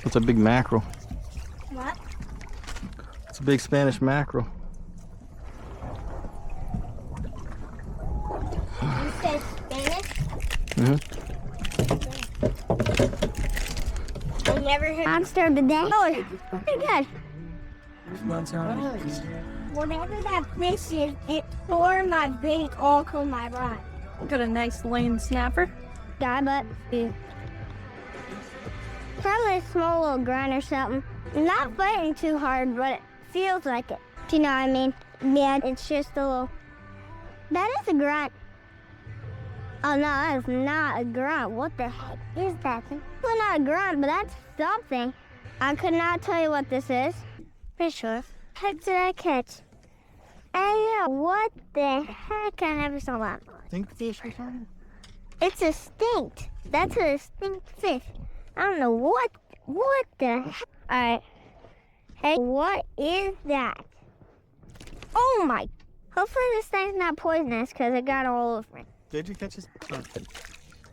It's a big mackerel. What? It's a big Spanish mackerel. You said Spanish? I never heard monster today. Oh, pretty good. Whatever that fish is, it tore my bait all through my rod. Got a nice lane snapper. Guy, but probably a small little grunt or something. Not fighting too hard, but it feels like it. Do you know what I mean? Yeah, it's just a little. That is a grunt. Oh no, that is not a grunt. What the heck is that thing? Well, not a grunt, but that's something. I could not tell you what this is. Pretty sure. Heck did I catch? Hey, what the heck? I never saw that. Stinkfish or something? It's a stink. That's a stink fish. I don't know what the heck. Alright. Hey, what is that? Oh my. Hopefully this thing's not poisonous because it got all over me. Did you catch this? Look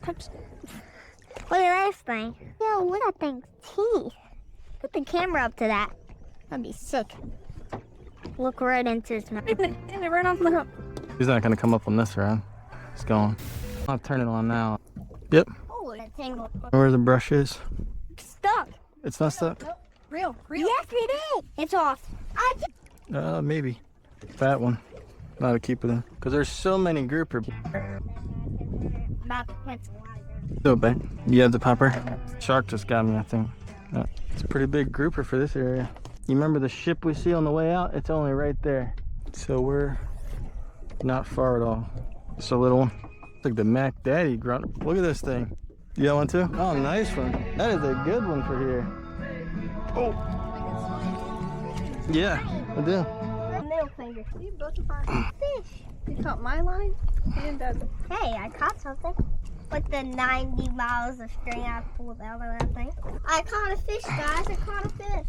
at this thing. Yo, look at that thing's teeth. Put the camera up to that. That'd be sick. Look right into his mouth. And it ran off the hook. He's not gonna come up on this round. It's going. I'll turn it on now. Yep. Oh, that tangle. Where the brush is. Stuck. It's not stuck. Nope. Real. Yes, it is. It's off. Maybe. That one. Not a keeper then. Because there's so many grouper. About to catch a lot. So bad. You have the popper? Shark just got me, I think. It's a pretty big grouper for this area. You remember the ship we see on the way out? It's only right there. So we're not far at all. Just a little one. It's like the Mac Daddy grunt. Look at this thing. You got one too? Oh, nice one. That is a good one for here. Oh. Yeah, I do. Middle finger. See, both of our Fish. You caught my line and doesn't. Hey, I caught something. With the 90 miles of string I pulled out of that thing. I caught a fish, guys. I caught a fish.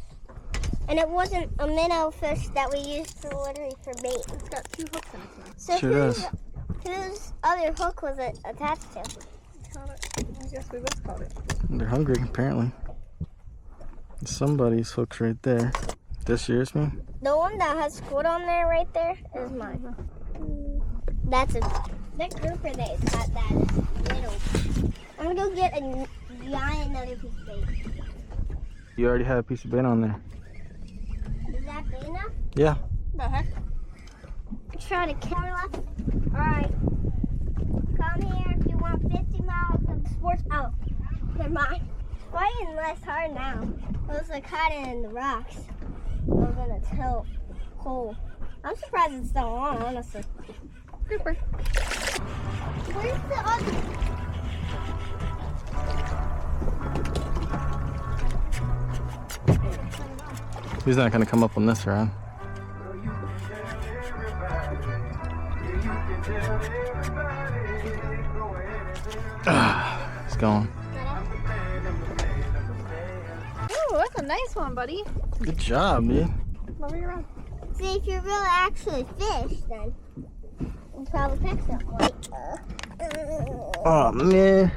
And it wasn't a minnow fish that we used for literally for bait. It's got 2 hooks in its mouth. So Sure does. whose other hook was it attached to? Caught it. I guess we both caught it. They're hungry, apparently. Somebody's hook's right there. This yours, man? The one that has squid on there right there is mine. That's a that grouper that is not that is little. I'm gonna go get a giant another piece of bait. You already have a piece of bait on there. Is that big enough? Yeah. The heck? Try to counter left. Alright. Come here if you want 50 miles of sports. Oh, never mind. Fighting less hard now. I was like hiding in the rocks. I was in a tilt hole. I'm surprised it's still on, honestly. Grouper. Where's the other? He's not gonna come up on this round. He's going. Oh, that's a nice one, buddy. Good job, dude. Lower your rod. See, if you're really actually fish, then you probably catch something. Oh man.